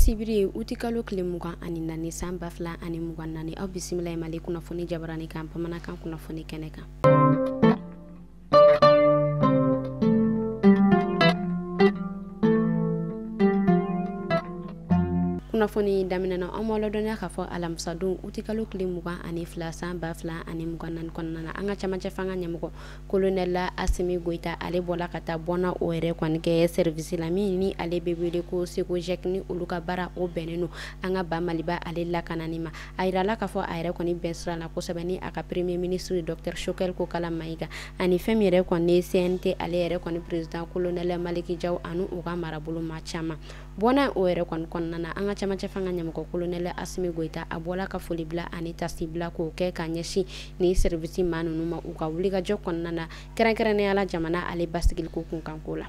sibiri utikalo kile mugan ani nani san 2024 aw bisimila mali kunnafoni jabarani kan pamanakan kunnafoni kɛnɛ kan. Kunnafoni daminɛna an ma ladɔnya k'a fɔ alamisa don utikalo kile mugan ani fila san 2024 kɔnɔna na an ka camancɛ fanga ɲɛmɔgɔ kolonɛla Asimi Goita ale bɔla ka taa bɔna o yɛrɛ kɔni kɛ service la min ni ale bɛ wele ko Secojec ni olu ka baara o bɛnnen don an ka ba Maliba ale lakanani ma a yirala k'a fɔ a yɛrɛ kɔni bɛn sira la kosɛbɛ ni a ka premier ministre Dr Choguel Kokala Mayiga ani fɛn min yɛrɛ kɔni CNT ale yɛrɛ kɔni président colonel Maliki Jaw anu u ka marabolo ma caman bɔna o yɛrɛ kɔni kɔnɔna na an ka camancɛ fanga ɲɛmɔgɔ kolonɛla Asimi Goita a bɔla ka foli bila ani tasi bila k'o kɛ ka ɲɛsin ni service maa ninnu ma u ka wulikajɔ kɔnɔna na kɛrɛnkɛrɛnnenya la jamana ale basigiliko kunkanko la.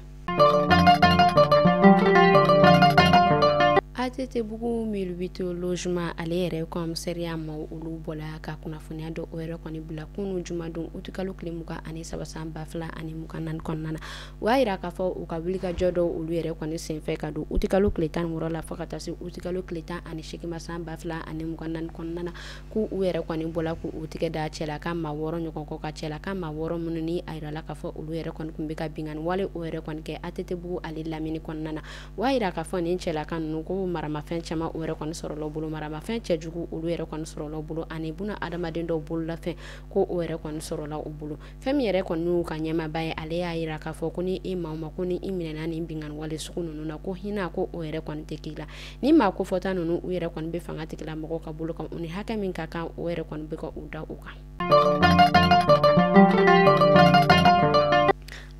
ATT Bugu 1008 logement ale yɛrɛ commissariat ma olu bɔla ka kunnafoniya dɔ o yɛrɛ kɔni bila kunu jumadon utikalo kile mugan ani saba san 2024 kɔnɔna na o y'a yira k'a fɔ u ka wulikajɔ dɔ olu yɛrɛ kɔni senfɛ ka don utikalo kile 16 la fɔ ka taa se utikalo kile 18 ma san 2024 kɔnɔna na k'u yɛrɛ kɔni bɔla k'u tigɛ da cɛla ka maa 6 ɲɔgɔn kɔ ka cɛla ka maa 6 minnu ni a yirala k'a fɔ olu yɛrɛ kɔni kun bɛ ka bingani wale o yɛrɛ kɔni kɛ ATT Bugu ale lamini kɔnɔna na o y'a yira k'a fɔ nin cɛla kan ninnu ko maramafɛn caman o yɛrɛ kɔni sɔrɔla bolo maramafɛn cɛjugu olu yɛrɛ kɔni sɔrɔla bolo ani buna adamaden dɔw bololafɛn ko o yɛrɛ kɔni sɔrɔla u bolo fɛn min yɛrɛ kɔni y'u ka ɲɛmaaba ye ale y'a yira k'a fɔ ko ni e maa o maa ko ni i minɛna nin bingani wale sugu ninnu na ko hinɛ ko o yɛrɛ kɔni tɛ k'i la ni maa ko fɔta ninnu u yɛrɛ kɔni bɛ fanga tigila mɔgɔw ka bolo kan u ni hakɛ min ka kan o yɛrɛ kɔni bɛ ka u da u kan.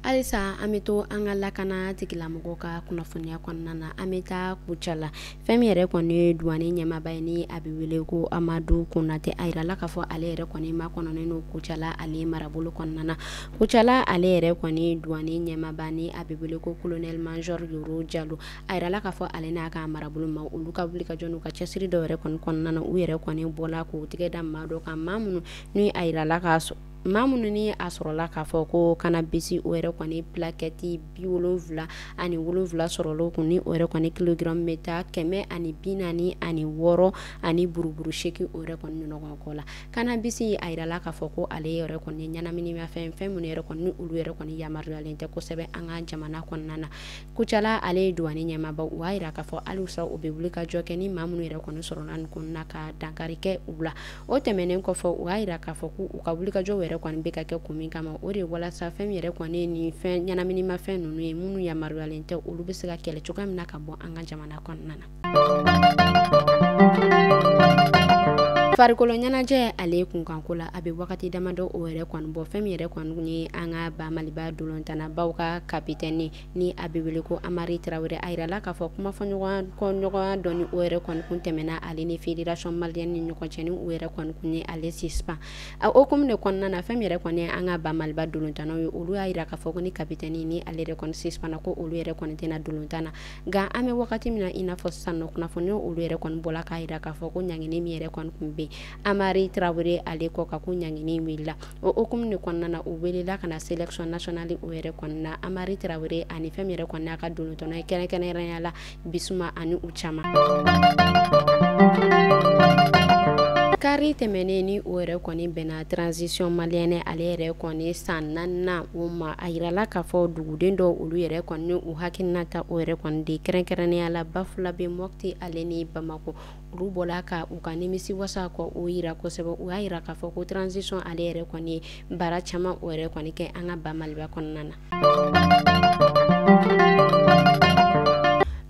Alisa an bɛ to an ka lakana tigilamɔgɔw ka kunnafoniya kɔnɔna na an bɛ taa Kucala fɛn min yɛrɛ kɔni ye douane ɲɛmaaba ye ni a bɛ wele ko Amadu Konate a yirala k'a fɔ ale yɛrɛ kɔni ma kɔnɔnen don Kucala ale marabolo kɔnɔna na Kucala ale yɛrɛ kɔni douane ɲɛmaaba ni a bɛ wele ko colonel major Yoro Jalo a yirala k'a fɔ ale n'a ka marabolo ma olu ka wulikajɔ n'u ka cɛsiri dɔ yɛrɛ kɔni kɔnɔna na u yɛrɛ kɔni bɔla k'u tigɛ da maa dɔ kan maa minnu ni a yirala k'a sɔrɔ maa minnu ni a sɔrɔla k'a fɔ ko cannabis o yɛrɛ kɔni plaquette 77 sɔrɔla kun ni o yɛrɛ kɔni kilogramme bɛ taa 146 ani buruburu 8 o yɛrɛ kɔni ɲɔgɔn kɔ la cannabis a yirala k'a fɔ ko ale yɛrɛ kɔni ɲɛnaminimafɛn fɛn minnu yɛrɛ kɔni olu yɛrɛ kɔni yamaruyalen tɛ kosɛbɛ an ka jamana kɔnɔna na Kucala ale ye douane ɲɛmaaba u y'a yira k'a fɔ halisa u bɛ wulikajɔ kɛ ni maa minnu yɛrɛ kɔni sɔrɔla nin kɔnɔna ka dankari kɛ u la o tɛmɛnen kɔfɛ u y'a yira k'a fɔ ko u ka wulikajɔ yɛrɛ kɔni bɛ ka kɛ kun min kama o de walasa fɛn yɛrɛ kɔni ni fɛn ɲɛnaminimafɛn ninnu ye minnu yamaruyalen tɛ olu bɛ se ka kɛlɛ cogoya min na ka bɔ an ka jamana kɔnɔna na. Farikolo ɲɛnajɛ ale kunkanko la a bɛ wagati damadɔ o yɛrɛ kɔni bɔ fɛn min yɛrɛ kɔni ye an ka ba Maliba dolontannabaw ka kapitɛni ni a bɛ wele ko Amari Tarawele a yirala k'a fɔ kumafɔɲɔgɔnya dɔ ni o yɛrɛ kɔni kun tɛmɛna ale ni fédération malienne ni ɲɔgɔn cɛ ni o yɛrɛ kɔni kun ye ale suspend a hukumu de kɔnɔna na fɛn min yɛrɛ kɔni ye an ka ba Maliba dolontannaw ye olu y'a yira k'a fɔ ko ni kapitɛni ni ale yɛrɛ kɔni suspend ko olu yɛrɛ kɔni tɛna dolontan na nka an bɛ wagati min na i n'a fɔ sisan nɔ kunnafoni olu yɛrɛ kɔni bɔla k'a yira k'a fɔ ko ɲangini min yɛrɛ kɔni kun bɛ Amari Tarawele ale kɔ ka ko ɲangini wulila o hukumu de kɔnɔna na u welela ka na sélection nationale o yɛrɛ kɔni na Amari Tarawele ani fɛn min yɛrɛ kɔni y'a ka dolontɔnɔ ye kɛrɛnkɛrɛnnenya la Bisuma ani u caman. Kari tɛmɛnen ni o yɛrɛ kɔni bɛnna transition malienne ale yɛrɛ kɔni san 4 o ma a yirala k'a fɔ duguden dɔw olu yɛrɛ kɔni u hakilina ta o yɛrɛ kɔni de kɛrɛnkɛrɛnnenya la Bafulabe Mopti ale ni Bamako olu bɔla ka u ka nimisi wasa kɔ o yira kosɛbɛ u y'a yira k'a fɔ ko transition ale yɛrɛ kɔni ye baara caman o yɛrɛ kɔni kɛ an ka ba Maliba kɔnɔna na.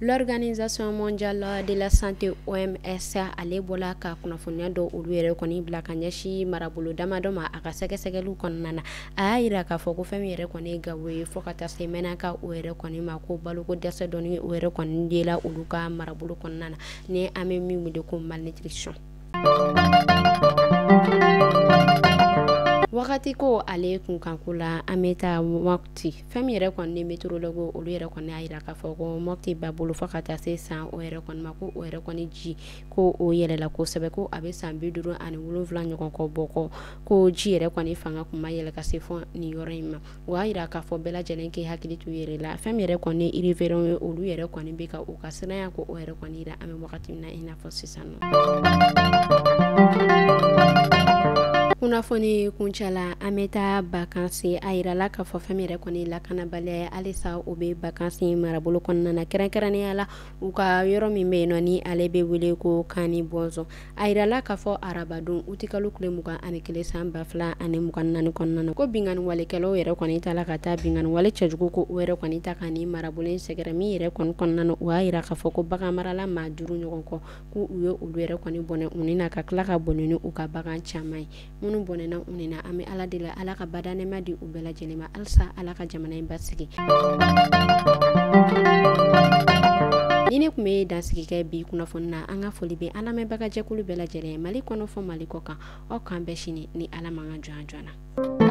L'Organisation mondiale de la santé OMS ale bɔla ka kunnafoniya dɔ olu yɛrɛ kɔni bila ka ɲɛsin marabolo damadɔ ma a ka sɛgɛsɛgɛliw kɔnɔna na a y'a yira k'a fɔ ko fɛn min yɛrɛ kɔni ye gawo ye fɔ ka taa se mɛnaka o yɛrɛ kɔni ma ko baloko dɛsɛ dɔɔni o yɛrɛ kɔni dela olu ka marabolo kɔnɔna na ni an bɛ min wele ko malnutrition. wagati ko ale kunkanko la an bɛ taa Mopti fɛn min yɛrɛ kɔni ni météorologue olu yɛrɛ kɔni y'a jira k'a fɔ ko Mopti b'a bolo fo ka taa se san o yɛrɛ kɔni ma ko o yɛrɛ kɔni ji ko o yɛlɛla kosɛbɛ ko a bɛ san 57 ɲɔgɔn kɔ bɔ kɔ ko ji yɛrɛ kɔni fanga kun ma yɛlɛ ka se fɔ nin yɔrɔ in ma o y'a jira k'a fɔ bɛɛ lajɛlen k'i hakili to yɛrɛ la fɛn min yɛrɛ kɔni riverant ye olu yɛrɛ kɔni bɛ ka u ka siranya ko o yɛrɛ kɔni jira an bɛ wagati min na i n'a fɔ sisan nɔ. Kunnafoni kuncɛla an bɛ taa vacances a yirala k'a fɔ fɛn min yɛrɛ kɔni lakanabaliya ye halisa u bɛ vacances marabolo kɔnɔna na kɛrɛnkɛrɛnnenya la u ka yɔrɔ min bɛ yen nɔ ni ale bɛ wele ko Kani Bɔnzɔn a yirala k'a fɔ arabadon août kalo tile 21 san 2024 kɔnɔna na ko binganni walekɛlaw yɛrɛ kɔni tala ka taa binganni wale cɛjugu ko o yɛrɛ kɔni ta ka ni marabolo in sɛgɛrɛ min yɛrɛ kɔni kɔnɔna na o y'a jira k'a fɔ ko bagan marala maa 5 ɲɔgɔn kɔ ko u ye olu yɛrɛ kɔni bɔnɛ u ni na ka tila ka bɔnɛ ni u ka bagan caman ye minnu bɔnɛna u ni na an bɛ ala deli ala ka badanɛma di u bɛɛ lajɛlen ma halisa ala ka jamana in basigi. Ni ne tun bɛ dansigi kɛ bi kunnafoni na an ka foli bɛ an lamɛnbagajɛkulu bɛɛ lajɛlen Mali kɔnɔ fɔ Mali kɔ kan aw k'an bɛɛ sini ni ala man kan joona joona.